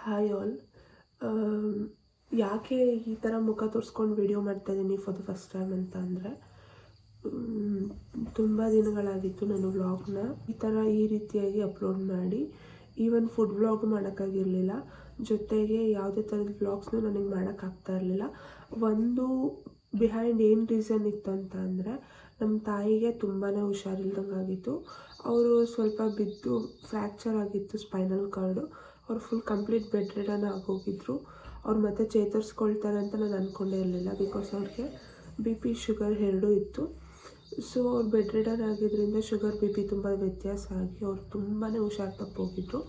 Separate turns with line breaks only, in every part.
Hi all. ಯಾಕೆ ಈ ಥರ ಮುಖ ತೋರಿಸ್ಕೊಂಡು ವಿಡಿಯೋ ಮಾಡ್ತಾಯಿದ್ದೀನಿ ಫಾರ್ ದ ಫಸ್ಟ್ ಟೈಮ್ ಅಂತ ಅಂದರೆ, ತುಂಬ ದಿನಗಳಾಗಿತ್ತು ನಾನು ವ್ಲಾಗ್ನ ಈ ರೀತಿಯಾಗಿ ಅಪ್ಲೋಡ್ ಮಾಡಿ. ಈವನ್ ಫುಡ್ ವ್ಲಾಗ್ ಮಾಡೋಕ್ಕಾಗಿರಲಿಲ್ಲ, ಜೊತೆಗೆ ಯಾವುದೇ ಥರದ ವ್ಲಾಗ್ಸ್ನೂ ನನಗೆ ಮಾಡೋಕ್ಕಾಗ್ತಾ ಇರಲಿಲ್ಲ. ಒಂದು ಬಿಹೈಂಡ್ ಏನು ರೀಸನ್ ಇತ್ತು ಅಂತ ಅಂದರೆ, ನಮ್ಮ ತಾಯಿಗೆ ತುಂಬಾ ಹುಷಾರಿಲ್ದಂಗೆ ಆಗಿತ್ತು. ಅವರು ಸ್ವಲ್ಪ ಬಿದ್ದು ಫ್ರ್ಯಾಕ್ಚರ್ ಆಗಿತ್ತು ಸ್ಪೈನಲ್ ಕಾರ್ಡು. ಅವ್ರು ಫುಲ್ ಕಂಪ್ಲೀಟ್ ಬೆಡ್ ರಿಡನ್ ಆಗೋಗಿದ್ರು. ಅವ್ರು ಮತ್ತೆ ಚೇತರಿಸ್ಕೊಳ್ತಾರೆ ಅಂತ ನಾನು ಅಂದ್ಕೊಂಡೇ ಇರಲಿಲ್ಲ, ಬಿಕಾಸ್ ಅವ್ರಿಗೆ ಬಿ ಪಿ ಶುಗರ್ ಎರಡೂ ಇತ್ತು. ಸೊ ಅವ್ರು ಬೆಡ್ ರಿಡನ್ ಆಗಿದ್ದರಿಂದ ಶುಗರ್ ಬಿ ಪಿ ತುಂಬ ವ್ಯತ್ಯಾಸ ಆಗಿ ಅವ್ರು ತುಂಬಾ ಹುಷಾರು ತಪ್ಪೋಗಿದ್ರು.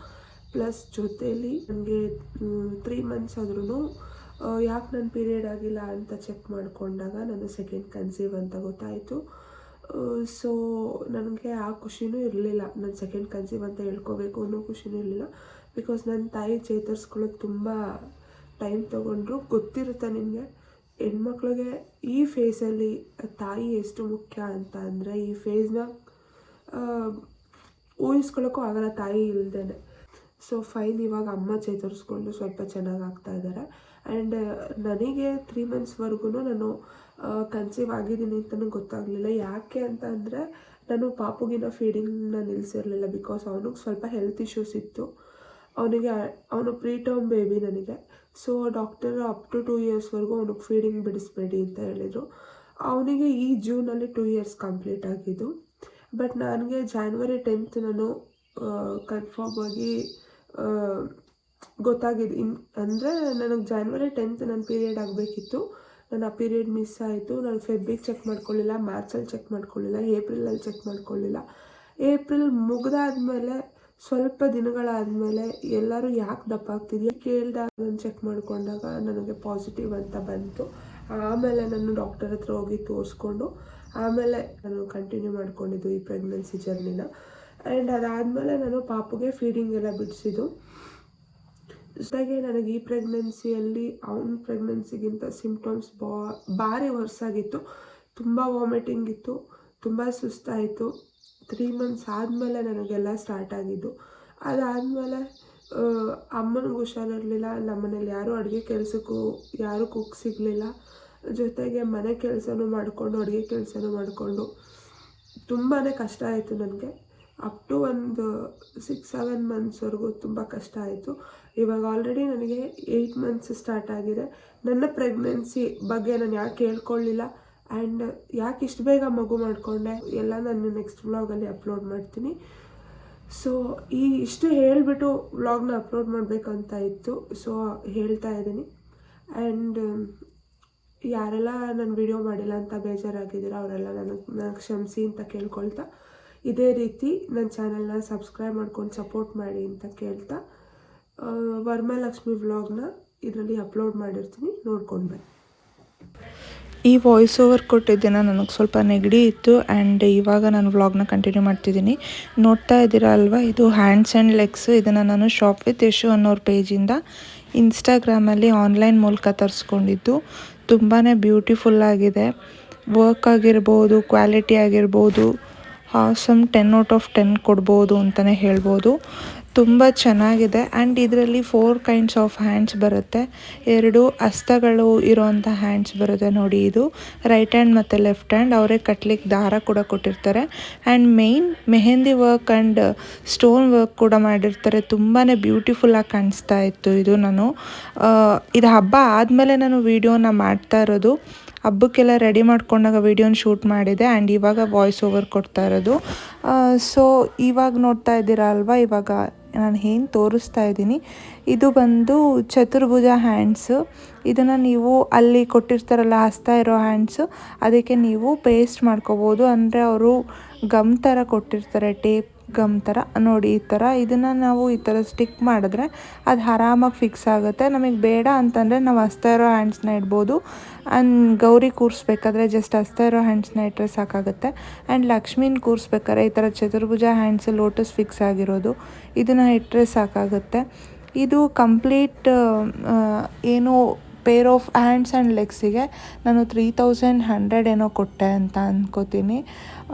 ಪ್ಲಸ್ ಜೊತೆಯಲ್ಲಿ ನನಗೆ 3 months ಆದ್ರೂ ಯಾಕೆ ನನ್ನ ಪೀರಿಯಡ್ ಆಗಿಲ್ಲ ಅಂತ ಚೆಕ್ ಮಾಡಿಕೊಂಡಾಗ ನಾನು ಸೆಕೆಂಡ್ ಕನ್ಸೀವ್ ಅಂತ ಗೊತ್ತಾಯಿತು. ಸೊ ನನಗೆ ಆ ಖುಷಿನೂ ಇರಲಿಲ್ಲ, ನಾನು ಸೆಕೆಂಡ್ ಕನ್ಸೀವ್ ಅಂತ ಹೇಳ್ಕೋಬೇಕು ಅನ್ನೋ ಖುಷಿನೂ ಇರಲಿಲ್ಲ. ಬಿಕಾಸ್ ನನ್ನ ತಾಯಿ ಚೇತರಿಸ್ಕೊಳ್ಳೋದು ತುಂಬ ಟೈಮ್ ತೊಗೊಂಡ್ರು. ಗೊತ್ತಿರುತ್ತೆ ನಿಮಗೆ, ಹೆಣ್ಮಕ್ಳಿಗೆ ಈ ಫೇಸಲ್ಲಿ ತಾಯಿ ಎಷ್ಟು ಮುಖ್ಯ ಅಂತ ಅಂದರೆ, ಈ ಫೇಸ್ನ ಊಹಿಸ್ಕೊಳ್ಳೋಕ್ಕೂ ಆಗಲ್ಲ ತಾಯಿ ಇಲ್ದೇ. ಸೊ ಫೈನ್, ಇವಾಗ ಅಮ್ಮ ಚೇತರಿಸ್ಕೊಂಡು ಸ್ವಲ್ಪ ಚೆನ್ನಾಗಿ ಆಗ್ತಾ ಇದ್ದಾರೆ. ಆ್ಯಂಡ್ ನನಗೆ 3 monthsವರೆಗೂ ನಾನು ಕನ್ಸೀವ್ ಆಗಿದ್ದೀನಿ ಅಂತಲೂ ಗೊತ್ತಾಗಲಿಲ್ಲ. ಯಾಕೆ ಅಂತ ಅಂದರೆ, ನಾನು ಪಾಪುಗಿನ ಫೀಡಿಂಗ್ನ ನಿಲ್ಲಿಸಿರಲಿಲ್ಲ, ಬಿಕಾಸ್ ಅವನಿಗೆ ಸ್ವಲ್ಪ ಹೆಲ್ತ್ ಇಶ್ಯೂಸ್ ಇತ್ತು. ಅವನು ಪ್ರೀಟರ್ಮ್ ಬೇಬಿ ನನಗೆ. ಸೊ ಡಾಕ್ಟರ್ ಅಪ್ ಟು 2 yearsವರೆಗೂ ಅವನಿಗೆ ಫೀಡಿಂಗ್ ಬಿಡಿಸ್ಬೇಡಿ ಅಂತ ಹೇಳಿದರು. ಅವನಿಗೆ ಈ ಜೂನಲ್ಲಿ 2 years ಕಂಪ್ಲೀಟ್ ಆಗಿದ್ದು. ಬಟ್ ನನಗೆ January 10th ನಾನು ಕನ್ಫರ್ಮ್ ಆಗಿ ಗೊತ್ತಾಗಿದೆ. ಅಂದರೆ ನನಗೆ January 10th ನನ್ನ ಪೀರಿಯಡ್ ಆಗಬೇಕಿತ್ತು. ನಾನು ಆ ಪೀರಿಯಡ್ ಮಿಸ್ ಆಯಿತು. ನಾನು ಫೆಬ್ರಿಗೆ ಚೆಕ್ ಮಾಡ್ಕೊಳ್ಳಿಲ್ಲ, ಮಾರ್ಚಲ್ಲಿ ಚೆಕ್ ಮಾಡ್ಕೊಳ್ಳಿಲ್ಲ, ಏಪ್ರಿಲಲ್ಲಿ ಚೆಕ್ ಮಾಡ್ಕೊಳ್ಳಿಲ್ಲ. ಏಪ್ರಿಲ್ ಮುಗಿದಾದ್ಮೇಲೆ ಸ್ವಲ್ಪ ದಿನಗಳಾದಮೇಲೆ ಎಲ್ಲರೂ ಯಾಕೆ ದಪ್ಪ ಆಗ್ತಿದೆಯಾ ಕೇಳಿದಾಗ ನಾನು ಚೆಕ್ ಮಾಡಿಕೊಂಡಾಗ ನನಗೆ ಪಾಸಿಟಿವ್ ಅಂತ ಬಂತು. ಆಮೇಲೆ ನಾನು ಡಾಕ್ಟರ್ ಹತ್ರ ಹೋಗಿ ತೋರಿಸ್ಕೊಂಡು ಆಮೇಲೆ ನಾನು ಕಂಟಿನ್ಯೂ ಮಾಡ್ಕೊಂಡಿದ್ದು ಈ ಪ್ರೆಗ್ನೆನ್ಸಿ ಜರ್ನಿನ. ಆ್ಯಂಡ್ ಅದಾದಮೇಲೆ ನಾನು ಪಾಪುಗೆ ಫೀಡಿಂಗ್ ಎಲ್ಲ ಬಿಡಿಸಿದ್ದು. ಜೊತೆಗೆ ನನಗೆ ಈ ಪ್ರೆಗ್ನೆನ್ಸಿಯಲ್ಲಿ ಅವನ ಪ್ರೆಗ್ನೆನ್ಸಿಗಿಂತ ಸಿಂಪ್ಟಮ್ಸ್ ಭಾರಿ ವರ್ಸಾಗಿತ್ತು. ತುಂಬ ವಾಮಿಟಿಂಗ್ ಇತ್ತು, ತುಂಬ ಸುಸ್ತಾಯಿತು. 3 months ಆದಮೇಲೆ ನನಗೆಲ್ಲ ಸ್ಟಾರ್ಟ್ ಆಗಿದ್ದು. ಅದಾದಮೇಲೆ ಅಮ್ಮನಿಗೆ ಹುಷಾರಿರಲಿಲ್ಲ. ನಮ್ಮನೇಲಿ ಯಾರೂ ಅಡುಗೆ ಕೆಲಸಕ್ಕೂ ಯಾರೂ ಕುಕ್ ಸಿಗಲಿಲ್ಲ. ಜೊತೆಗೆ ಮನೆ ಕೆಲಸನೂ ಮಾಡಿಕೊಂಡು ಅಡುಗೆ ಕೆಲಸನೂ ಮಾಡಿಕೊಂಡು ತುಂಬಾ ಕಷ್ಟ ಆಯಿತು ನನಗೆ. ಅಪ್ ಟು ಒಂದು 6-7 monthsವರೆಗೂ ತುಂಬ ಕಷ್ಟ ಆಯಿತು. ಇವಾಗ ಆಲ್ರೆಡಿ ನನಗೆ 8 months ಸ್ಟಾರ್ಟ್ ಆಗಿದೆ. ನನ್ನ ಪ್ರೆಗ್ನೆನ್ಸಿ ಬಗ್ಗೆ ನಾನು ಯಾಕೆ ಹೇಳ್ಕೊಳ್ಳಿಲ್ಲ ಆ್ಯಂಡ್ ಯಾಕೆ ಇಷ್ಟು ಬೇಗ ಮಗು ಮಾಡಿಕೊಂಡೆ ಎಲ್ಲ ನಾನು ನೆಕ್ಸ್ಟ್ ವ್ಲಾಗಲ್ಲಿ ಅಪ್ಲೋಡ್ ಮಾಡ್ತೀನಿ. ಸೊ ಇಷ್ಟು ಹೇಳಿಬಿಟ್ಟು ವ್ಲಾಗ್ನ ಅಪ್ಲೋಡ್ ಮಾಡಬೇಕಂತ ಇತ್ತು. ಸೊ ಹೇಳ್ತಾ ಇದ್ದೀನಿ. ಆ್ಯಂಡ್ ಯಾರೆಲ್ಲ ನಾನು ವಿಡಿಯೋ ಮಾಡಿಲ್ಲ ಅಂತ ಬೇಜಾರಾಗಿದ್ದೀರ ಅವರೆಲ್ಲ ನನಗೆ ಕ್ಷಮಿಸಿ ಅಂತ ಕೇಳ್ಕೊಳ್ತಾ, ಇದೇ ರೀತಿ ನನ್ನ ಚಾನಲ್ನ ಸಬ್ಸ್ಕ್ರೈಬ್ ಮಾಡ್ಕೊಂಡು ಸಪೋರ್ಟ್ ಮಾಡಿ ಅಂತ ಕೇಳ್ತಾ, ವರಮಹಾಲಕ್ಷ್ಮಿ ವ್ಲಾಗ್ನ ಇದರಲ್ಲಿ ಅಪ್ಲೋಡ್ ಮಾಡಿರ್ತೀನಿ, ನೋಡ್ಕೊಂಡು ಬನ್ನಿ.
ಈ ವಾಯ್ಸ್ ಓವರ್ ಕೊಟ್ಟಿದ್ದೇನೆ, ನನಗೆ ಸ್ವಲ್ಪ ನೆಗಡಿ ಇತ್ತು. ಆ್ಯಂಡ್ ಇವಾಗ ನಾನು ವ್ಲಾಗ್ನ ಕಂಟಿನ್ಯೂ ಮಾಡ್ತಿದ್ದೀನಿ. ನೋಡ್ತಾ ಇದ್ದೀರಾ ಅಲ್ವಾ, ಇದು ಹ್ಯಾಂಡ್ಸ್ ಆ್ಯಂಡ್ ಲೆಗ್ಸ್. ಇದನ್ನು ನಾನು ಶಾಪ್ ವಿತ್ ಯಶು ಅನ್ನೋರ ಪೇಜಿಂದ ಇನ್ಸ್ಟಾಗ್ರಾಮಲ್ಲಿ ಆನ್ಲೈನ್ ಮೂಲಕ ತರಿಸ್ಕೊಂಡಿದ್ದು. ತುಂಬಾ ಬ್ಯೂಟಿಫುಲ್ಲಾಗಿದೆ. ವರ್ಕ್ ಆಗಿರ್ಬೋದು, ಕ್ವಾಲಿಟಿ ಆಗಿರ್ಬೋದು, ಸಮ್ 10 out of 10 ಕೊಡ್ಬೋದು ಅಂತಲೇ ಹೇಳ್ಬೋದು. ತುಂಬ ಚೆನ್ನಾಗಿದೆ. ಆ್ಯಂಡ್ ಇದರಲ್ಲಿ 4 kinds ಆಫ್ ಹ್ಯಾಂಡ್ಸ್ ಬರುತ್ತೆ. 2 ಹಸ್ತಗಳು ಇರೋವಂಥ ಹ್ಯಾಂಡ್ಸ್ ಬರುತ್ತೆ ನೋಡಿ. ಇದು ರೈಟ್ ಹ್ಯಾಂಡ್ ಮತ್ತು ಲೆಫ್ಟ್ ಹ್ಯಾಂಡ್. ಅವರೇ ಕಟ್ಲಿಕ್ಕೆ ದಾರ ಕೂಡ ಕೊಟ್ಟಿರ್ತಾರೆ. And main mehndi work and stone work ಕೂಡ ಮಾಡಿರ್ತಾರೆ. ತುಂಬಾ ಬ್ಯೂಟಿಫುಲ್ಲಾಗಿ ಕಾಣಿಸ್ತಾ ಇತ್ತು. ಇದು ಹಬ್ಬ ಆದಮೇಲೆ ನಾನು ವೀಡಿಯೋನ ಮಾಡ್ತಾ ಇರೋದು. ಹಬ್ಬಕ್ಕೆಲ್ಲ ರೆಡಿ ಮಾಡ್ಕೊಂಡಾಗ ವೀಡಿಯೋನ ಶೂಟ್ ಮಾಡಿದೆ. ಆ್ಯಂಡ್ ಇವಾಗ ವಾಯ್ಸ್ ಓವರ್ ಕೊಡ್ತಾ ಇರೋದು. ಸೊ ಇವಾಗ ನೋಡ್ತಾ ಇದ್ದೀರಾ ಅಲ್ವಾ, ಇವಾಗ ನಾನು ಏನು ತೋರಿಸ್ತಾ ಇದ್ದೀನಿ ಇದು ಬಂದು ಚತುರ್ಭುಜ ಹ್ಯಾಂಡ್ಸು. ಇದನ್ನು ನೀವು ಅಲ್ಲಿ ಕೊಟ್ಟಿರ್ತಾರಲ್ಲ ಹಸ್ತ ಇರೋ ಹ್ಯಾಂಡ್ಸು, ಅದಕ್ಕೆ ನೀವು ಪೇಸ್ಟ್ ಮಾಡ್ಕೋಬೋದು. ಅಂದರೆ ಅವರು ಗಮ್ ಥರ ಕೊಟ್ಟಿರ್ತಾರೆ, ಟೇಪ್ ಗಮ್ ಥರ ನೋಡಿ. ಈ ಥರ ಇದನ್ನು ನಾವು ಈ ಥರ ಸ್ಟಿಕ್ ಮಾಡಿದ್ರೆ ಅದು ಆರಾಮಾಗಿ ಫಿಕ್ಸ್ ಆಗುತ್ತೆ. ನಮಗೆ ಬೇಡ ಅಂತಂದರೆ ನಾವು ಹಸ್ತ ಇರೋ ಹ್ಯಾಂಡ್ಸ್ನ ಇಡ್ಬೋದು. ಆ್ಯಂಡ್ ಗೌರಿ ಕೂರಿಸ್ಬೇಕಾದ್ರೆ ಜಸ್ಟ್ ಹಸ್ತ ಇರೋ ಹ್ಯಾಂಡ್ಸ್ನ ಇಟ್ಟರೆ ಸಾಕಾಗುತ್ತೆ. ಆ್ಯಂಡ್ ಲಕ್ಷ್ಮೀನ ಕೂರಿಸ್ಬೇಕಾದ್ರೆ ಈ ಥರ ಚತುರ್ಭುಜ ಹ್ಯಾಂಡ್ಸ್ ಲೋಟಸ್ ಫಿಕ್ಸ್ ಆಗಿರೋದು ಇದನ್ನು ಇಟ್ಟರೆ ಸಾಕಾಗುತ್ತೆ. ಇದು ಕಂಪ್ಲೀಟ್ ಏನು ಪೇರ್ ಆಫ್ ಹ್ಯಾಂಡ್ಸ್ ಆ್ಯಂಡ್ ಲೆಗ್ಸಿಗೆ ನಾನು 3100 ಏನೋ ಕೊಟ್ಟೆ ಅಂತ ಅಂದ್ಕೋತೀನಿ.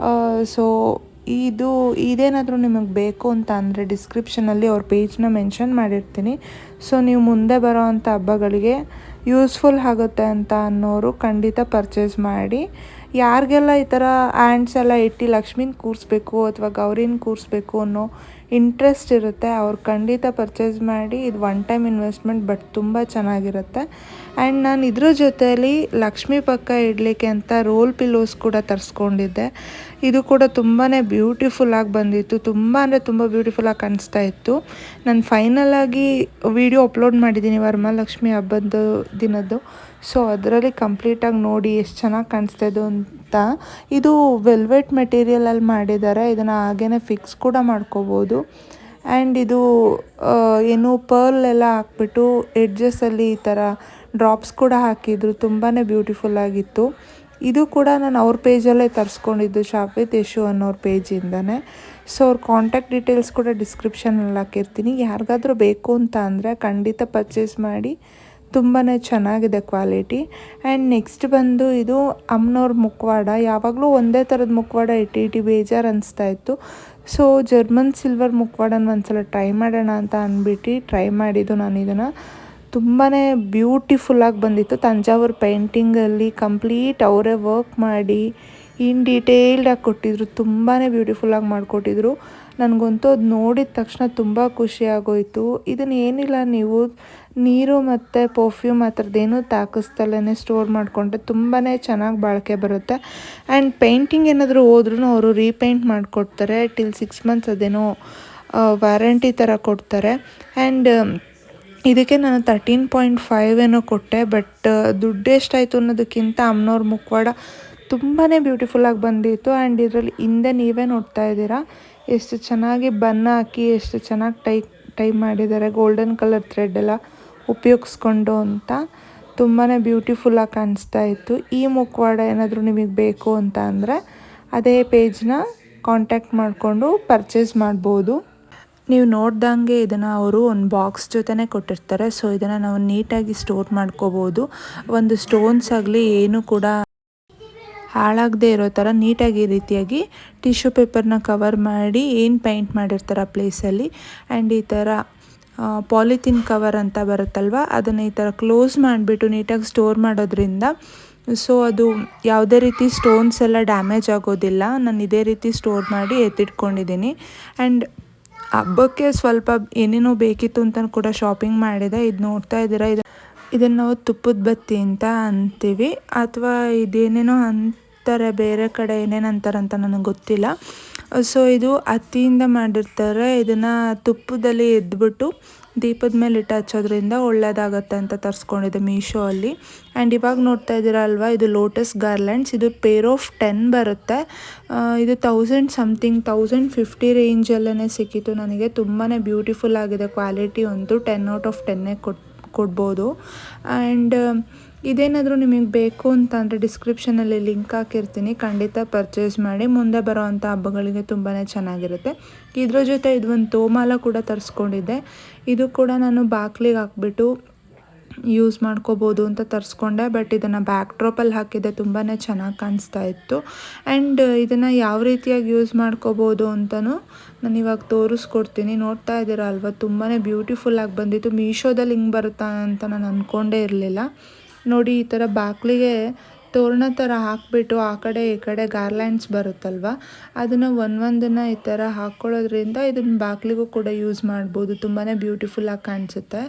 ಸೊ ಇದೇನಾದರೂ ನಿಮಗೆ ಬೇಕು ಅಂತ ಅಂದರೆ ಡಿಸ್ಕ್ರಿಪ್ಷನಲ್ಲಿ ಅವ್ರ ಪೇಜ್ನ ಮೆನ್ಷನ್ ಮಾಡಿರ್ತೀನಿ. ಸೊ ನೀವು ಮುಂದೆ ಬರೋ ಅಂಥ ಹಬ್ಬಗಳಿಗೆ ಯೂಸ್ಫುಲ್ ಆಗುತ್ತೆ ಅಂತ ಅನ್ನೋರು ಖಂಡಿತ ಪರ್ಚೇಸ್ ಮಾಡಿ. ಯಾರಿಗೆಲ್ಲ ಈ ಥರ ಆ್ಯಂಡ್ಸ್ ಎಲ್ಲ ಇಟ್ಟು ಲಕ್ಷ್ಮೀನ ಕೂರಿಸ್ಬೇಕು ಅಥವಾ ಗೌರಿನ ಕೂರಿಸ್ಬೇಕು ಅನ್ನೋ ಇಂಟ್ರೆಸ್ಟ್ ಇರುತ್ತೆ, ಅವ್ರು ಖಂಡಿತ ಪರ್ಚೇಸ್ ಮಾಡಿ. ಇದು ಒನ್ ಟೈಮ್ ಇನ್ವೆಸ್ಟ್ಮೆಂಟ್, ಬಟ್ ತುಂಬ ಚೆನ್ನಾಗಿರುತ್ತೆ. ಆ್ಯಂಡ್ ನಾನು ಇದ್ರ ಜೊತೆಯಲ್ಲಿ ಲಕ್ಷ್ಮೀ ಪಕ್ಕ ಇಡಲಿಕ್ಕೆ ಅಂತ ರೋಲ್ ಪಿಲ್ಲೋಸ್ ಕೂಡ ತರಿಸ್ಕೊಂಡಿದ್ದೆ. ಇದು ಕೂಡ ತುಂಬಾ ಬ್ಯೂಟಿಫುಲ್ಲಾಗಿ ಬಂದಿತ್ತು, ತುಂಬ ಅಂದರೆ ತುಂಬ ಬ್ಯೂಟಿಫುಲ್ಲಾಗಿ ಕಾಣಿಸ್ತಾ ಇತ್ತು. ನಾನು ಫೈನಲಾಗಿ ವಿಡಿಯೋ ಅಪ್ಲೋಡ್ ಮಾಡಿದ್ದೀನಿ ವರಮಹಾಲಕ್ಷ್ಮಿ ಹಬ್ಬದ ದಿನದ್ದು. ಸೊ ಅದರಲ್ಲಿ ಕಂಪ್ಲೀಟಾಗಿ ನೋಡಿ ಎಷ್ಟು ಚೆನ್ನಾಗಿ ಕಾಣಿಸ್ತಾಯಿದ್ದು ಅಂತ. ಇದು ವೆಲ್ವೆಟ್ ಮೆಟೀರಿಯಲಲ್ಲಿ ಮಾಡಿದ್ದಾರೆ, ಇದನ್ನು ಹಾಗೇ ಫಿಕ್ಸ್ ಕೂಡ ಮಾಡ್ಕೋಬೋದು. ಆ್ಯಂಡ್ ಇದು ಏನು ಪರ್ಲ್ ಎಲ್ಲ ಹಾಕ್ಬಿಟ್ಟು ಎಡ್ಜಸ್ಸಲ್ಲಿ ಈ ಥರ ಡ್ರಾಪ್ಸ್ ಕೂಡ ಹಾಕಿದ್ರು, ತುಂಬಾ ಬ್ಯೂಟಿಫುಲ್ಲಾಗಿತ್ತು. ಇದು ಕೂಡ ನಾನು ಅವ್ರ ಪೇಜಲ್ಲೇ ತರಿಸ್ಕೊಂಡಿದ್ದು, ಶಾಪ್ ವಿತ್ ಯಶು ಅನ್ನೋರ ಪೇಜಿಂದನೇ. ಸೊ ಅವ್ರ ಕಾಂಟ್ಯಾಕ್ಟ್ ಡೀಟೇಲ್ಸ್ ಕೂಡ ಡಿಸ್ಕ್ರಿಪ್ಷನಲ್ಲಿ ಹಾಕಿರ್ತೀನಿ. ಯಾರಿಗಾದ್ರೂ ಬೇಕು ಅಂತ ಅಂದರೆ ಖಂಡಿತ ಪರ್ಚೇಸ್ ಮಾಡಿ, ತುಂಬಾ ಚೆನ್ನಾಗಿದೆ ಕ್ವಾಲಿಟಿ. ಆ್ಯಂಡ್ ನೆಕ್ಸ್ಟ್ ಬಂದು ಇದು ಅಮ್ಮನವ್ರ ಮುಖವಾಡ. ಯಾವಾಗಲೂ ಒಂದೇ ಥರದ ಮುಖವಾಡ ಇಟ್ಟು ಬೇಜಾರು ಅನಿಸ್ತಾಯಿತ್ತು. ಸೊ ಜರ್ಮನ್ ಸಿಲ್ವರ್ ಮುಖವಾಡನ ಒಂದ್ಸಲ ಟ್ರೈ ಮಾಡೋಣ ಅಂತ ಅಂದ್ಬಿಟ್ಟು ಟ್ರೈ ಮಾಡಿದ್ದು ನಾನು ಇದನ್ನು. ತುಂಬಾ ಬ್ಯೂಟಿಫುಲ್ಲಾಗಿ ಬಂದಿತ್ತು. ತಂಜಾವೂರು ಪೇಂಟಿಂಗಲ್ಲಿ ಕಂಪ್ಲೀಟ್ ಅವರೇ ವರ್ಕ್ ಮಾಡಿ ಇನ್ ಡೀಟೇಲ್ಡಾಗಿ ಕೊಟ್ಟಿದ್ರು, ತುಂಬಾ ಬ್ಯೂಟಿಫುಲ್ಲಾಗಿ ಮಾಡಿಕೊಟ್ಟಿದ್ರು. ನನಗಂತೂ ಅದು ನೋಡಿದ ತಕ್ಷಣ ತುಂಬ ಖುಷಿಯಾಗೋಯಿತು. ಇದನ್ನು ಏನಿಲ್ಲ, ನೀವು ನೀರು ಮತ್ತು ಪರ್ಫ್ಯೂಮ್ ಆ ಥರದ್ದೇನೂ ತಾಕಿಸ್ತಲೇ ಸ್ಟೋರ್ ಮಾಡಿಕೊಂಡ್ರೆ ತುಂಬಾ ಚೆನ್ನಾಗಿ ಬಾಳಿಕೆ ಬರುತ್ತೆ. ಆ್ಯಂಡ್ ಪೇಂಟಿಂಗ್ ಏನಾದರೂ ಹೋದ್ರೂ ಅವರು ರೀಪೇಂಟ್ ಮಾಡಿಕೊಡ್ತಾರೆ. ಟಿಲ್ 6 months ಅದೇನೋ ವ್ಯಾರಂಟಿ ಥರ ಕೊಡ್ತಾರೆ. ಆ್ಯಂಡ್ ಇದಕ್ಕೆ ನಾನು 13.5 ಏನೋ ಕೊಟ್ಟೆ. ಬಟ್ ದುಡ್ಡು ಎಷ್ಟಾಯಿತು ಅನ್ನೋದಕ್ಕಿಂತ ಅಮ್ಮನವ್ರ ಮುಖವಾಡ ತುಂಬಾ ಬ್ಯೂಟಿಫುಲ್ಲಾಗಿ ಬಂದಿತ್ತು. ಆ್ಯಂಡ್ ಇದರಲ್ಲಿ ಹಿಂದೆ ನೀವೇ ನೋಡ್ತಾ ಇದ್ದೀರಾ ಎಷ್ಟು ಚೆನ್ನಾಗಿ ಬಣ್ಣ ಹಾಕಿ ಎಷ್ಟು ಚೆನ್ನಾಗಿ ಟೈ ಮಾಡಿದ್ದಾರೆ, ಗೋಲ್ಡನ್ ಕಲರ್ ಥ್ರೆಡ್ ಎಲ್ಲ ಉಪಯೋಗಿಸ್ಕೊಂಡು ಅಂತ. ತುಂಬಾ ಬ್ಯೂಟಿಫುಲ್ಲಾಗಿ ಕಾಣಿಸ್ತಾ ಇತ್ತು. ಈ ಮುಖವಾಡ ಏನಾದರೂ ನಿಮಗೆ ಬೇಕು ಅಂತ ಅಂದರೆ ಅದೇ ಪೇಜ್ನ ಕಾಂಟ್ಯಾಕ್ಟ್ ಮಾಡಿಕೊಂಡು ಪರ್ಚೇಸ್ ಮಾಡ್ಬೋದು. ನೀವು ನೋಡ್ದಂಗೆ ಇದನ್ನು ಅವರು ಒಂದು ಬಾಕ್ಸ್ ಜೊತೆನೇ ಕೊಟ್ಟಿರ್ತಾರೆ. ಸೊ ಇದನ್ನು ನಾವು ನೀಟಾಗಿ ಸ್ಟೋರ್ ಮಾಡ್ಕೋಬೋದು. ಒಂದು ಸ್ಟೋನ್ಸ್ ಆಗಲಿ ಏನು ಕೂಡ ಹಾಳಾಗದೇ ಇರೋ ಥರ ನೀಟಾಗಿ ಈ ರೀತಿಯಾಗಿ ಟಿಶ್ಯೂ ಪೇಪರ್ನ ಕವರ್ ಮಾಡಿ ಏನು ಪೇಂಟ್ ಮಾಡಿರ್ತಾರೆ ಆ ಪ್ಲೇಸಲ್ಲಿ. ಆ್ಯಂಡ್ ಈ ಥರ ಪಾಲಿಥಿನ್ ಕವರ್ ಅಂತ ಬರುತ್ತಲ್ವ, ಅದನ್ನು ಈ ಥರ ಕ್ಲೋಸ್ ಮಾಡಿಬಿಟ್ಟು ನೀಟಾಗಿ ಸ್ಟೋರ್ ಮಾಡೋದ್ರಿಂದ ಸೊ ಅದು ಯಾವುದೇ ರೀತಿ ಸ್ಟೋನ್ಸ್ ಎಲ್ಲ ಡ್ಯಾಮೇಜ್ ಆಗೋದಿಲ್ಲ. ನಾನು ಇದೇ ರೀತಿ ಸ್ಟೋರ್ ಮಾಡಿ ಎತ್ತಿಟ್ಕೊಂಡಿದ್ದೀನಿ. ಆ್ಯಂಡ್ ಹಬ್ಬಕ್ಕೆ ಸ್ವಲ್ಪ ಏನೇನೋ ಬೇಕಿತ್ತು ಅಂತ ಕೂಡ ಶಾಪಿಂಗ್ ಮಾಡಿದೆ. ಇದು ನೋಡ್ತಾ ಇದ್ದೀರಾ, ಇದನ್ನು ನಾವು ತುಪ್ಪದ ಬತ್ತಿ ಅಂತ ಅಂತೀವಿ, ಅಥವಾ ಇದೇನೇನೋ ಅಂತಾರೆ, ಬೇರೆ ಕಡೆ ಏನೇನು ಅಂತಾರಂತ ನನಗೆ ಗೊತ್ತಿಲ್ಲ. ಸೊ ಇದು ಹತ್ತಿಯಿಂದ ಮಾಡಿರ್ತಾರೆ. ಇದನ್ನು ತುಪ್ಪದಲ್ಲಿ ಎದ್ಬಿಟ್ಟು ದೀಪದ ಮೇಲೆ ಇಟ್ಟು ಹಚ್ಚೋದ್ರಿಂದ ಒಳ್ಳೆಯದಾಗತ್ತೆ ಅಂತ ತರಿಸ್ಕೊಂಡಿದ್ದೆ ಮೀಶೋ ಅಲ್ಲಿ. ಆ್ಯಂಡ್ ಇವಾಗ ನೋಡ್ತಾ ಇದ್ದೀರಾ ಅಲ್ವಾ, ಇದು ಲೋಟಸ್ ಗಾರ್ಲ್ಯಾಂಡ್ಸ್. ಇದು ಪೇರ್ ಆಫ್ 10 ಬರುತ್ತೆ. ಇದು 1000 ಸಮಥಿಂಗ್ 1050 ರೇಂಜಲ್ಲೇ ಸಿಕ್ಕಿತ್ತು ನನಗೆ. ತುಂಬಾ ಬ್ಯೂಟಿಫುಲ್ ಆಗಿದೆ, ಕ್ವಾಲಿಟಿ ಅಂತೂ 10 out of 10 ಕೊಡ್ಬೋದು. ಆ್ಯಂಡ್ ಇದೇನಾದರೂ ನಿಮಗೆ ಬೇಕು ಅಂತ ಅಂದರೆ ಡಿಸ್ಕ್ರಿಪ್ಷನಲ್ಲಿ ಲಿಂಕ್ ಹಾಕಿರ್ತೀನಿ, ಖಂಡಿತ ಪರ್ಚೇಸ್ ಮಾಡಿ. ಮುಂದೆ ಬರೋ ಅಂಥ ಹಬ್ಬಗಳಿಗೆ ತುಂಬಾ ಚೆನ್ನಾಗಿರುತ್ತೆ. ಇದ್ರ ಜೊತೆ ಇದು ಒಂದು ತೋಮಾಲ ಕೂಡ ತರಿಸ್ಕೊಂಡಿದ್ದೆ. ಇದು ಕೂಡ ನಾನು ಬಾಕ್ಲಿಗೆ ಹಾಕ್ಬಿಟ್ಟು ಯೂಸ್ ಮಾಡ್ಕೋಬೋದು ಅಂತ ತರಿಸ್ಕೊಂಡೆ. ಬಟ್ ಇದನ್ನು ಬ್ಯಾಕ್ ಡ್ರಾಪಲ್ಲಿ ಹಾಕಿದ್ದೆ, ತುಂಬಾ ಚೆನ್ನಾಗಿ ಕಾಣಿಸ್ತಾ ಇತ್ತು. ಆ್ಯಂಡ್ ಇದನ್ನು ಯಾವ ರೀತಿಯಾಗಿ ಯೂಸ್ ಮಾಡ್ಕೋಬೋದು ಅಂತಲೂ ನಾನು ಇವಾಗ ತೋರಿಸ್ಕೊಡ್ತೀನಿ. ನೋಡ್ತಾ ಇದ್ದೀರಾ ಅಲ್ವಾ, ತುಂಬಾ ಬ್ಯೂಟಿಫುಲ್ಲಾಗಿ ಬಂದಿತ್ತು. ಮೀಶೋದಲ್ಲಿ ಹಿಂಗೆ ಬರುತ್ತಾ ಅಂತ ನಾನು ಅಂದ್ಕೊಂಡೇ ಇರಲಿಲ್ಲ. ನೋಡಿ, ಈ ಥರ ಬಾಕ್ಲಿಗೆ ತೋರಣ ಥರ ಹಾಕಿಬಿಟ್ಟು ಆ ಕಡೆ ಈ ಕಡೆ ಗಾರ್ಲ್ಯಾಂಡ್ಸ್ ಬರುತ್ತಲ್ವ, ಅದನ್ನು ಒಂದೊಂದನ್ನು ಈ ಥರ ಹಾಕ್ಕೊಳ್ಳೋದ್ರಿಂದ ಇದನ್ನು ಬಾಕ್ಲಿಗೂ ಕೂಡ ಯೂಸ್ ಮಾಡ್ಬೋದು. ತುಂಬಾ ಬ್ಯೂಟಿಫುಲ್ಲಾಗಿ ಕಾಣಿಸುತ್ತೆ.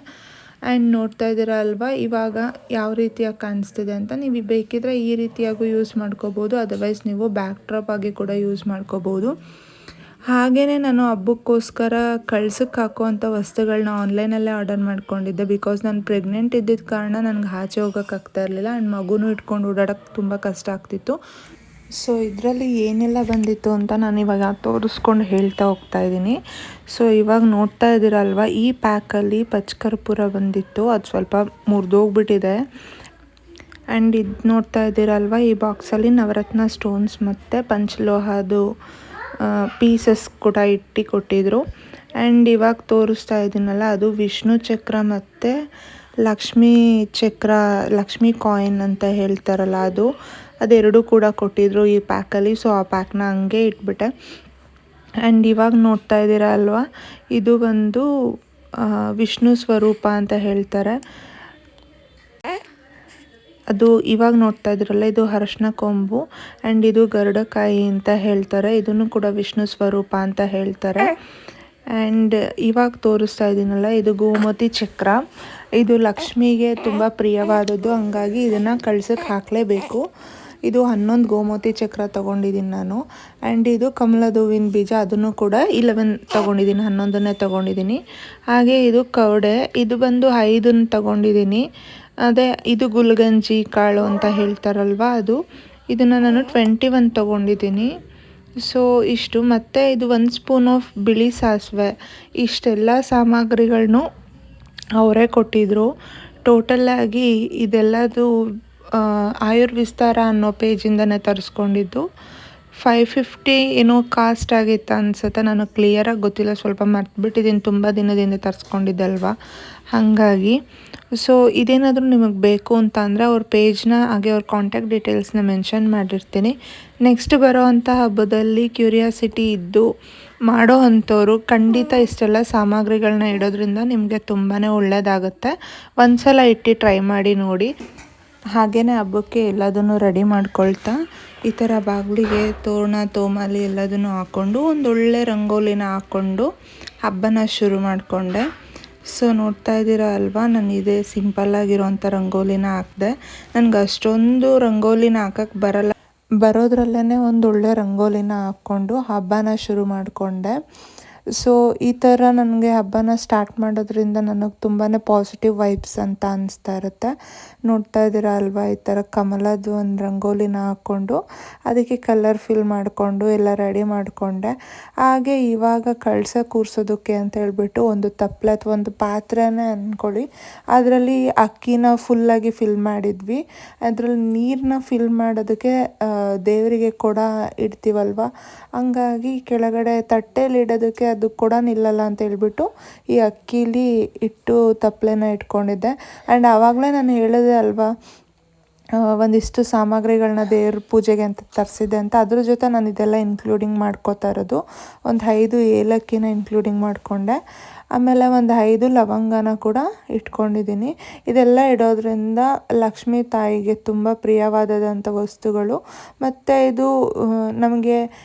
ಆ್ಯಂಡ್ ನೋಡ್ತಾ ಇದ್ದೀರಾ ಅಲ್ವಾ ಇವಾಗ ಯಾವ ರೀತಿಯಾಗಿ ಕಾಣಿಸ್ತಿದೆ ಅಂತ. ನೀವು ಬೇಕಿದ್ರೆ ಈ ರೀತಿಯಾಗೂ ಯೂಸ್ ಮಾಡ್ಕೋಬೋದು, ಅದರ್ವೈಸ್ ನೀವು ಬ್ಯಾಕ್ ಡ್ರಾಪ್ ಆಗಿ ಕೂಡ ಯೂಸ್ ಮಾಡ್ಕೋಬೋದು. ಹಾಗೆಯೇ ನಾನು ಹಬ್ಬಕ್ಕೋಸ್ಕರ ಕಳ್ಸಕ್ಕೆ ಹಾಕುವಂಥ ವಸ್ತುಗಳನ್ನ ಆನ್ಲೈನಲ್ಲೇ ಆರ್ಡರ್ ಮಾಡ್ಕೊಂಡಿದ್ದೆ. ಬಿಕಾಸ್ ನಾನು ಪ್ರೆಗ್ನೆಂಟ್ ಇದ್ದಿದ್ದ ಕಾರಣ ನನಗೆ ಆಚೆ ಹೋಗೋಕ್ಕಾಗ್ತಾ ಇರಲಿಲ್ಲ. ಆ್ಯಂಡ್ ಮಗುನೂ ಇಟ್ಕೊಂಡು ಓಡಾಡೋಕ್ಕೆ ತುಂಬ ಕಷ್ಟ ಆಗ್ತಿತ್ತು. ಸೊ ಇದರಲ್ಲಿ ಏನೆಲ್ಲ ಬಂದಿತ್ತು ಅಂತ ನಾನು ಇವಾಗ ತೋರಿಸ್ಕೊಂಡು ಹೇಳ್ತಾ ಹೋಗ್ತಾ ಇದ್ದೀನಿ. ಸೊ ಇವಾಗ ನೋಡ್ತಾ ಇದ್ದೀರಲ್ವ, ಈ ಪ್ಯಾಕಲ್ಲಿ ಪಚ್ಕರ್ಪೂರ ಬಂದಿತ್ತು, ಅದು ಸ್ವಲ್ಪ ಮುರಿದೋಗ್ಬಿಟ್ಟಿದೆ. ಆ್ಯಂಡ್ ಇದು ನೋಡ್ತಾ ಇದ್ದೀರಲ್ವ, ಈ ಬಾಕ್ಸಲ್ಲಿ ನವರತ್ನ ಸ್ಟೋನ್ಸ್ ಮತ್ತು ಪಂಚಲೋಹದ್ದು ಪೀಸಸ್ ಕೂಡ ಇಟ್ಟು ಕೊಟ್ಟಿದ್ರು. ಆ್ಯಂಡ್ ಇವಾಗ ತೋರಿಸ್ತಾ ಇದ್ದೀನಲ್ಲ, ಅದು ವಿಷ್ಣು ಚಕ್ರ ಮತ್ತು ಲಕ್ಷ್ಮೀ ಚಕ್ರ, ಲಕ್ಷ್ಮೀ ಕಾಯಿನ್ ಅಂತ ಹೇಳ್ತಾರಲ್ಲ, ಅದೆರಡೂ ಕೂಡ ಕೊಟ್ಟಿದ್ರು ಈ ಪ್ಯಾಕಲ್ಲಿ. ಸೊ ಆ ಪ್ಯಾಕ್ನ ಹಂಗೆ ಇಟ್ಬಿಟ್ಟೆ. ಆ್ಯಂಡ್ ಇವಾಗ ನೋಡ್ತಾ ಇದ್ದೀರಾ ಅಲ್ವಾ, ಇದು ಬಂದು ವಿಷ್ಣು ಸ್ವರೂಪ ಅಂತ ಹೇಳ್ತಾರೆ. ಅದು ಇವಾಗ ನೋಡ್ತಾ ಇದ್ರಲ್ಲ, ಇದು ಅರಶಿನ ಕೊಂಬು ಆ್ಯಂಡ್ ಇದು ಗರುಡಕಾಯಿ ಅಂತ ಹೇಳ್ತಾರೆ. ಇದನ್ನು ಕೂಡ ವಿಷ್ಣು ಸ್ವರೂಪ ಅಂತ ಹೇಳ್ತಾರೆ. ಆ್ಯಂಡ್ ಇವಾಗ ತೋರಿಸ್ತಾ ಇದ್ದೀನಲ್ಲ, ಇದು ಗೋಮತಿ ಚಕ್ರ. ಇದು ಲಕ್ಷ್ಮಿಗೆ ತುಂಬ ಪ್ರಿಯವಾದದ್ದು, ಹಂಗಾಗಿ ಇದನ್ನು ಕಳ್ಸಕ್ಕೆ ಹಾಕಲೇಬೇಕು. ಇದು 11 ಗೋಮತಿ ಚಕ್ರ ತೊಗೊಂಡಿದ್ದೀನಿ ನಾನು. ಆ್ಯಂಡ್ ಇದು ಕಮಲದ ಹೂವಿನ ಬೀಜ, ಅದನ್ನು ಕೂಡ 11 ತೊಗೊಂಡಿದ್ದೀನಿ, 11ನೇ ತೊಗೊಂಡಿದ್ದೀನಿ. ಹಾಗೆ ಇದು ಕವಡೆ, ಇದು ಬಂದು 5 ತೊಗೊಂಡಿದ್ದೀನಿ. ಅದೇ ಇದು ಗುಲ್ಗಂಜಿ ಕಾಳು ಅಂತ ಹೇಳ್ತಾರಲ್ವ, ಅದು. ಇದನ್ನು ನಾನು 21 ತೊಗೊಂಡಿದ್ದೀನಿ. ಸೊ ಇಷ್ಟು. ಮತ್ತು ಇದು 1 ಸ್ಪೂನ್ ಆಫ್ ಬಿಳಿ ಸಾಸಿವೆ. ಇಷ್ಟೆಲ್ಲ ಸಾಮಗ್ರಿಗಳನ್ನು ಅವರೇ ಕೊಟ್ಟಿದ್ದರು. ಟೋಟಲಾಗಿ ಇದೆಲ್ಲದು ಆಯುರ್ವಿಸ್ತಾರ ಅನ್ನೋ ಪೇಜಿಂದನೇ ತರಿಸ್ಕೊಂಡಿದ್ದು. 550 ಏನೋ ಕಾಸ್ಟ್ ಆಗಿತ್ತು ಅನಿಸುತ್ತೆ, ನನಗೆ ಕ್ಲಿಯರಾಗಿ ಗೊತ್ತಿಲ್ಲ, ಸ್ವಲ್ಪ ಮರ್ತ್ಬಿಟ್ಟಿದ್ದೀನಿ, ತುಂಬ ದಿನದಿಂದ ತರಿಸ್ಕೊಂಡಿದ್ದಲ್ವ, ಹಾಗಾಗಿ. ಸೊ ಇದೇನಾದರೂ ನಿಮಗೆ ಬೇಕು ಅಂತ ಅಂದರೆ ಅವ್ರ ಪೇಜ್ನ ಹಾಗೆ ಅವ್ರ ಕಾಂಟ್ಯಾಕ್ಟ್ ಡೀಟೇಲ್ಸ್ನ ಮೆನ್ಷನ್ ಮಾಡಿರ್ತೀನಿ. ನೆಕ್ಸ್ಟ್ ಬರೋ ಅಂಥ ಹಬ್ಬದಲ್ಲಿ ಕ್ಯೂರಿಯಾಸಿಟಿ ಇದ್ದು ಮಾಡೋ ಅಂಥವ್ರು ಖಂಡಿತ ಇಷ್ಟೆಲ್ಲ ಸಾಮಗ್ರಿಗಳನ್ನ ಇಡೋದ್ರಿಂದ ನಿಮಗೆ ತುಂಬಾ ಒಳ್ಳೆಯದಾಗುತ್ತೆ. ಒಂದು ಸಲ ಇಟ್ಟು ಟ್ರೈ ಮಾಡಿ ನೋಡಿ. ಹಾಗೆಯೇ ಹಬ್ಬಕ್ಕೆ ಎಲ್ಲದನ್ನು ರೆಡಿ ಮಾಡ್ಕೊಳ್ತಾ ಈ ಥರ ಬಾಗಿಲಿಗೆ ತೋರಣ ತೋಮಾಲಿ ಎಲ್ಲದನ್ನು ಹಾಕ್ಕೊಂಡು ಒಂದೊಳ್ಳೆ ರಂಗೋಲಿನ ಹಾಕ್ಕೊಂಡು ಹಬ್ಬನ ಶುರು ಮಾಡಿಕೊಂಡೆ. ಸೊ ನೋಡ್ತಾ ಇದ್ದೀರಾ ಅಲ್ವಾ, ನಾನು ಇದೇ ಸಿಂಪಲ್ಲಾಗಿರೋಂಥ ರಂಗೋಲಿನ ಹಾಕಿದೆ. ನನಗೆ ಅಷ್ಟೊಂದು ರಂಗೋಲಿನ ಹಾಕಕ್ಕೆ ಬರೋದ್ರಲ್ಲೇ ಒಂದೊಳ್ಳೆ ರಂಗೋಲಿನ ಹಾಕ್ಕೊಂಡು ಹಬ್ಬನ ಶುರು ಮಾಡಿಕೊಂಡೆ. ಸೊ ಈ ಥರ ನನಗೆ ಹಬ್ಬನ ಸ್ಟಾರ್ಟ್ ಮಾಡೋದ್ರಿಂದ ನನಗೆ ತುಂಬಾ ಪಾಸಿಟಿವ್ ವೈಬ್ಸ್ ಅಂತ ಅನಿಸ್ತಾ ಇರುತ್ತೆ. ನೋಡ್ತಾ ಇದ್ದೀರಾ ಅಲ್ವಾ, ಈ ಥರ ಕಮಲದ ಒಂದು ರಂಗೋಲಿನ ಹಾಕ್ಕೊಂಡು ಅದಕ್ಕೆ ಕಲರ್ ಫಿಲ್ ಮಾಡಿಕೊಂಡು ಎಲ್ಲ ರೆಡಿ ಮಾಡಿಕೊಂಡೆ. ಹಾಗೆ ಇವಾಗ ಕಳಸ ಕೂರಿಸೋದಕ್ಕೆ ಅಂತ ಹೇಳ್ಬಿಟ್ಟು ಒಂದು ತಪ್ಪಲೆ ಅಥವಾ ಒಂದು ಪಾತ್ರೆನೇ ಅಂದ್ಕೊಳ್ಳಿ, ಅದರಲ್ಲಿ ಅಕ್ಕಿನ ಫುಲ್ಲಾಗಿ ಫಿಲ್ ಮಾಡಿದ್ವಿ. ಅದರಲ್ಲಿ ನೀರನ್ನ ಫಿಲ್ ಮಾಡೋದಕ್ಕೆ ದೇವರಿಗೆ ಕೂಡ ಇಡ್ತೀವಲ್ವ, ಹಂಗಾಗಿ ಕೆಳಗಡೆ ತಟ್ಟೆಯಲ್ಲಿ ಇಡೋದಕ್ಕೆ ಅದು ಕೂಡ ನಿಲ್ಲಲ್ಲ ಅಂತ ಹೇಳ್ಬಿಟ್ಟು ಈ ಅಕ್ಕಿಲಿ ಇಟ್ಟು ತಪ್ಪಲೆನ ಇಟ್ಕೊಂಡಿದ್ದೆ. ಆ್ಯಂಡ್ ಆವಾಗಲೇ ನಾನು ಹೇಳಿದೆ ಅಲ್ವಾ, ಒಂದಿಷ್ಟು ಸಾಮಗ್ರಿಗಳನ್ನ ದೇವ್ರ ಪೂಜೆಗೆ ಅಂತ ತರಿಸಿದ್ದೆ ಅಂತ, ಅದ್ರ ಜೊತೆ ನಾನು ಇದೆಲ್ಲ ಇನ್ಕ್ಲೂಡಿಂಗ್ ಮಾಡ್ಕೋತಾ ಇರೋದು. ಒಂದು 5 ಏಲಕ್ಕಿನ ಇನ್ಕ್ಲೂಡಿಂಗ್ ಮಾಡಿಕೊಂಡೆ. ಆಮೇಲೆ ಒಂದು 5 ಲವಂಗನ ಕೂಡ ಇಟ್ಕೊಂಡಿದ್ದೀನಿ. ಇದೆಲ್ಲ ಇಡೋದ್ರಿಂದ ಲಕ್ಷ್ಮೀ ತಾಯಿಗೆ ತುಂಬ ಪ್ರಿಯವಾದಂಥ ವಸ್ತುಗಳು. ಮತ್ತು ಇದು ನಮಗೆ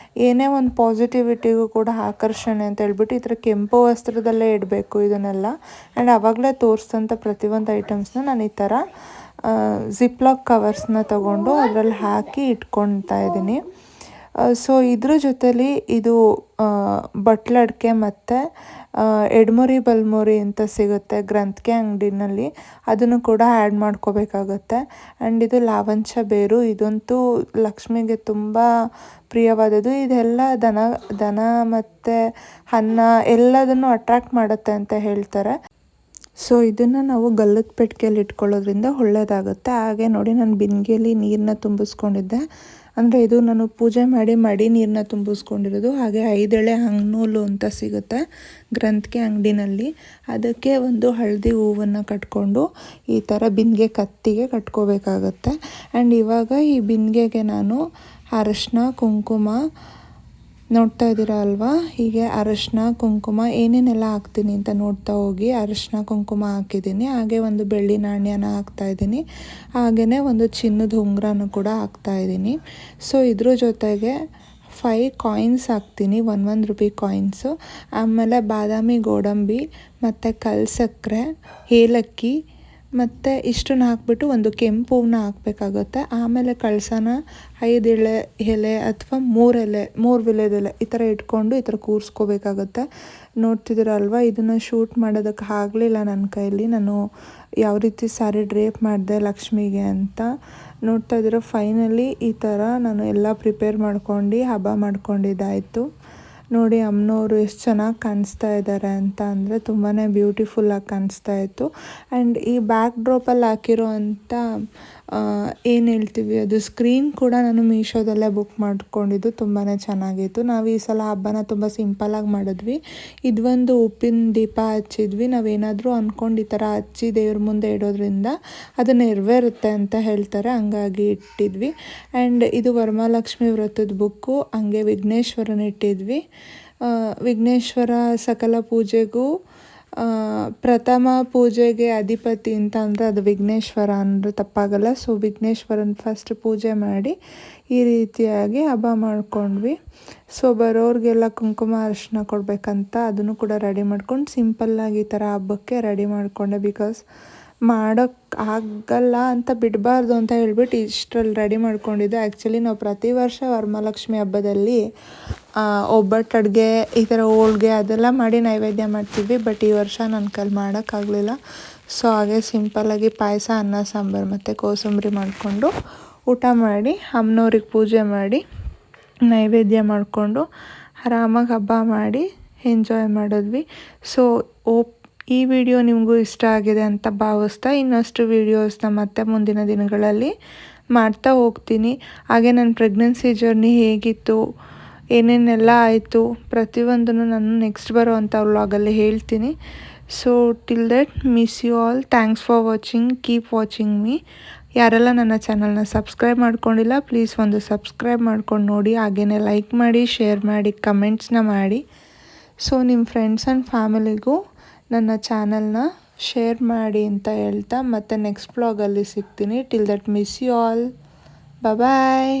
ಏನೇ ಒಂದು ಪಾಸಿಟಿವಿಟಿಗೂ ಕೂಡ ಆಕರ್ಷಣೆ ಅಂತ ಹೇಳ್ಬಿಟ್ಟು ಈ ಥರ ಕೆಂಪು ವಸ್ತ್ರದಲ್ಲೇ ಇಡಬೇಕು ಇದನ್ನೆಲ್ಲ. ಆ್ಯಂಡ್ ಆವಾಗಲೇ ತೋರಿಸಿದಂಥ ಪ್ರತಿಯೊಂದು ಐಟಮ್ಸ್ನ ನಾನು ಈ ಥರ ಜಿಪ್ಲಾಕ್ ಕವರ್ಸ್ನ ತೊಗೊಂಡು ಅದರಲ್ಲಿ ಹಾಕಿ ಇಟ್ಕೊಳ್ತಾ ಇದ್ದೀನಿ. ಸೊ ಇದ್ರ ಜೊತೆಲಿ ಇದು ಬಟ್ಲಡಿಕೆ ಮತ್ತು ಎಡ್ಮುರಿ ಬಲ್ಮುರಿ ಅಂತ ಸಿಗುತ್ತೆ ಗ್ರಂಥಿಗೆ ಅಂಗಡಿನಲ್ಲಿ, ಅದನ್ನು ಕೂಡ ಆ್ಯಡ್ ಮಾಡ್ಕೋಬೇಕಾಗತ್ತೆ. ಆ್ಯಂಡ್ ಇದು ಲಾವಂಚ ಬೇರು, ಇದಂತೂ ಲಕ್ಷ್ಮಿಗೆ ತುಂಬ ಪ್ರಿಯವಾದದ್ದು. ಇದೆಲ್ಲ ದನ ಮತ್ತು ಅನ್ನ ಎಲ್ಲದನ್ನು ಅಟ್ರ್ಯಾಕ್ಟ್ ಮಾಡುತ್ತೆ ಅಂತ ಹೇಳ್ತಾರೆ. ಸೊ ಇದನ್ನು ನಾವು ಗಲ್ಲದ ಪೆಟ್ಟಿಗೆಯಲ್ಲಿ ಇಟ್ಕೊಳ್ಳೋದ್ರಿಂದ ಒಳ್ಳೆಯದಾಗುತ್ತೆ. ಹಾಗೆ ನೋಡಿ, ನಾನು ಬಿಂದಿಗೆಯಲ್ಲಿ ನೀರನ್ನ ತುಂಬಿಸ್ಕೊಂಡಿದ್ದೆ. ಅಂದರೆ ಇದು ನಾನು ಪೂಜೆ ಮಾಡಿ ಮಡಿ ನೀರನ್ನ ತುಂಬಿಸ್ಕೊಂಡಿರೋದು. ಹಾಗೆ 5 ಎಳೆ ಹಂಗ್ನೂಲು ಅಂತ ಸಿಗುತ್ತೆ ಗ್ರಂಥಿಗೆ ಅಂಗಡಿನಲ್ಲಿ, ಅದಕ್ಕೆ ಒಂದು ಹಳದಿ ಹೂವನ್ನು ಕಟ್ಕೊಂಡು ಈ ಥರ ಬಿಂದಿಗೆ ಕತ್ತಿಗೆ ಕಟ್ಕೋಬೇಕಾಗತ್ತೆ. ಆ್ಯಂಡ್ ಇವಾಗ ಈ ಬಿಂದಿಗೆಗೆ ನಾನು ಅರಶಿನ ಕುಂಕುಮ, ನೋಡ್ತಾ ಇದ್ದೀರಾ ಅಲ್ವಾ, ಹೀಗೆ ಅರಶಿನ ಕುಂಕುಮ ಏನೇನೆಲ್ಲ ಹಾಕ್ತೀನಿ ಅಂತ ನೋಡ್ತಾ ಹೋಗಿ. ಅರಶಿನ ಕುಂಕುಮ ಹಾಕಿದ್ದೀನಿ, ಹಾಗೆ ಒಂದು ಬೆಳ್ಳಿ ನಾಣ್ಯನ ಹಾಕ್ತಾಯಿದ್ದೀನಿ, ಹಾಗೆಯೇ ಒಂದು ಚಿನ್ನದ ಉಂಗುರನೂ ಕೂಡ ಹಾಕ್ತಾಯಿದ್ದೀನಿ. ಸೊ ಇದ್ರ ಜೊತೆಗೆ 5 ಕಾಯಿನ್ಸ್ ಹಾಕ್ತೀನಿ, 1 ರೂಪಾಯಿ ಕಾಯಿನ್ಸು. ಆಮೇಲೆ ಬಾದಾಮಿ ಗೋಡಂಬಿ ಮತ್ತು ಕಲ್ಸಕ್ಕರೆ, ಏಲಕ್ಕಿ ಮತ್ತು ಇಷ್ಟನ್ನ ಹಾಕ್ಬಿಟ್ಟು ಒಂದು ಕೆಂಪು ಹೂವನ್ನ ಹಾಕಬೇಕಾಗುತ್ತೆ. ಆಮೇಲೆ ಕಳಸನ 5 ಎಲೆ ಅಥವಾ 3 ವಿಳ್ಯದೆಲೆ ಈ ಥರ ಇಟ್ಕೊಂಡು ಈ ಥರ ಕೂರಿಸ್ಕೋಬೇಕಾಗತ್ತೆ. ನೋಡ್ತಿದ್ದೀರಲ್ವ, ಇದನ್ನು ಶೂಟ್ ಮಾಡೋದಕ್ಕೆ ಆಗಲಿಲ್ಲ ನನ್ನ ಕೈಯಲ್ಲಿ. ನಾನು ಯಾವ ರೀತಿ ಸ್ಯಾರಿ ಡ್ರೇಪ್ ಮಾಡಿದೆ ಲಕ್ಷ್ಮಿಗೆ ಅಂತ ನೋಡ್ತಾ ಇದ್ದೀರ. ಫೈನಲಿ ಈ ಥರ ನಾನು ಎಲ್ಲ ಪ್ರಿಪೇರ್ ಮಾಡ್ಕೊಂಡು ಹಬ್ಬ ಮಾಡ್ಕೊಂಡಿದ್ದಾಯಿತು. ನೋಡಿ ಅಮ್ಮನವರು ಎಷ್ಟು ಚೆನ್ನಾಗಿ ಕಾಣಿಸ್ತಾ ಇದ್ದಾರೆ ಅಂತ ಅಂದರೆ ತುಂಬಾ ಬ್ಯೂಟಿಫುಲ್ಲಾಗಿ ಕಾಣಿಸ್ತಾ ಇತ್ತು. ಆ್ಯಂಡ್ ಈ ಬ್ಯಾಕ್ ಡ್ರಾಪಲ್ಲಿ ಹಾಕಿರೋ ಅಂಥ ಏನು ಹೇಳ್ತೀವಿ ಅದು ಸ್ಕ್ರೀನ್ ಕೂಡ ನಾನು ಮೀಶೋದಲ್ಲೇ ಬುಕ್ ಮಾಡ್ಕೊಂಡಿದ್ದು, ತುಂಬಾ ಚೆನ್ನಾಗಿತ್ತು. ನಾವು ಈ ಸಲ ಹಬ್ಬನ ತುಂಬ ಸಿಂಪಲ್ಲಾಗಿ ಮಾಡಿದ್ವಿ. ಇದೊಂದು ಉಪ್ಪಿನ ದೀಪ ಹಚ್ಚಿದ್ವಿ. ನಾವೇನಾದರೂ ಅಂದ್ಕೊಂಡು ಈ ಥರ ಹಚ್ಚಿ ದೇವ್ರ ಮುಂದೆ ಇಡೋದ್ರಿಂದ ಅದು ನೆರವೇರುತ್ತೆ ಅಂತ ಹೇಳ್ತಾರೆ, ಹಂಗಾಗಿ ಇಟ್ಟಿದ್ವಿ. ಆ್ಯಂಡ್ ಇದು ವರಮಹಾಲಕ್ಷ್ಮಿ ವ್ರತದ ಬುಕ್ಕು, ಹಂಗೆ ವಿಘ್ನೇಶ್ವರನ ಇಟ್ಟಿದ್ವಿ. ವಿಘ್ನೇಶ್ವರ ಸಕಲ ಪೂಜೆಗೂ ಪ್ರಥಮ ಪೂಜೆಗೆ ಅಧಿಪತಿ ಅಂತ ಅಂದರೆ ಅದು ವಿಘ್ನೇಶ್ವರ ಅಂದರೆ ತಪ್ಪಾಗಲ್ಲ. ಸೊ ವಿಘ್ನೇಶ್ವರನ ಫಸ್ಟ್ ಪೂಜೆ ಮಾಡಿ ಈ ರೀತಿಯಾಗಿ ಹಬ್ಬ ಮಾಡ್ಕೊಂಡ್ವಿ. ಸೊ ಬರೋರಿಗೆಲ್ಲ ಕುಂಕುಮ ಅರಿಶಿನ ಕೊಡಬೇಕಂತ ಅದನ್ನು ಕೂಡ ರೆಡಿ ಮಾಡ್ಕೊಂಡು ಸಿಂಪಲ್ಲಾಗಿ ಈ ಥರ ಹಬ್ಬಕ್ಕೆ ರೆಡಿ ಮಾಡಿಕೊಂಡೆ. ಬಿಕಾಸ್ ಮಾಡೋಕ್ಕೆ ಆಗಲ್ಲ ಅಂತ ಬಿಡಬಾರ್ದು ಅಂತ ಹೇಳ್ಬಿಟ್ಟು ಇಷ್ಟರಲ್ಲಿ ರೆಡಿ ಮಾಡ್ಕೊಂಡಿದ್ದೆ. ಆ್ಯಕ್ಚುಲಿ ನಾವು ಪ್ರತಿ ವರ್ಷ ವರಮಹಾಲಕ್ಷ್ಮಿ ಹಬ್ಬದಲ್ಲಿ ಒಬ್ಬಟ್ಟು ಅಡುಗೆ ಈ ಥರ ಹೋಳ್ಗೆ ಅದೆಲ್ಲ ಮಾಡಿ ನೈವೇದ್ಯ ಮಾಡ್ತಿದ್ವಿ. ಬಟ್ ಈ ವರ್ಷ ನನ್ನ ಕೈಲಿ ಮಾಡೋಕ್ಕಾಗಲಿಲ್ಲ. ಸೊ ಹಾಗೆ ಸಿಂಪಲ್ಲಾಗಿ ಪಾಯಸ, ಅನ್ನ, ಸಾಂಬಾರು ಮತ್ತು ಕೋಸಂಬರಿ ಮಾಡಿಕೊಂಡು ಊಟ ಮಾಡಿ ಅಮ್ಮನವ್ರಿಗೆ ಪೂಜೆ ಮಾಡಿ ನೈವೇದ್ಯ ಮಾಡಿಕೊಂಡು ಆರಾಮಾಗಿ ಹಬ್ಬ ಮಾಡಿ ಎಂಜಾಯ್ ಮಾಡಿದ್ವಿ. ಸೊ ಈ ವಿಡಿಯೋ ನಿಮಗೂ ಇಷ್ಟ ಆಗಿದೆ ಅಂತ ಭಾವಿಸ್ತಾ ಇನ್ನಷ್ಟು ವೀಡಿಯೋಸ್ನ ಮತ್ತೆ ಮುಂದಿನ ದಿನಗಳಲ್ಲಿ ಮಾಡ್ತಾ ಹೋಗ್ತೀನಿ. ಹಾಗೆ ನನ್ನ ಪ್ರೆಗ್ನೆನ್ಸಿ ಜರ್ನಿ ಹೇಗಿತ್ತು, ಏನೇನೆಲ್ಲ ಆಯಿತು ಪ್ರತಿಯೊಂದನ್ನು ನಾನು ನೆಕ್ಸ್ಟ್ ಬರೋವಂಥ ವ್ಲಾಗಲ್ಲಿ ಹೇಳ್ತೀನಿ. So till that miss you all. Thanks for watching. Keep watching me. ಯಾರೆಲ್ಲ ನನ್ನ ಚಾನಲ್ನ ಸಬ್ಸ್ಕ್ರೈಬ್ ಮಾಡ್ಕೊಂಡಿಲ್ಲ ಪ್ಲೀಸ್ ಒಂದು ಸಬ್ಸ್ಕ್ರೈಬ್ ಮಾಡ್ಕೊಂಡು ನೋಡಿ. ಹಾಗೆಯೇ ಲೈಕ್ ಮಾಡಿ, ಶೇರ್ ಮಾಡಿ, ಕಮೆಂಟ್ಸ್ನ ಮಾಡಿ. ಸೊ ನಿಮ್ಮ ಫ್ರೆಂಡ್ಸ್ ಆ್ಯಂಡ್ ಫ್ಯಾಮಿಲಿಗೂ ನನ್ನ ಚಾನಲ್ನ ಶೇರ್ ಮಾಡಿ ಅಂತ ಹೇಳ್ತಾ ಮತ್ತೆ ನೆಕ್ಸ್ಟ್ ವ್ಲಾಗಲ್ಲಿ ಸಿಗ್ತೀನಿ. Till that miss you all. Bye.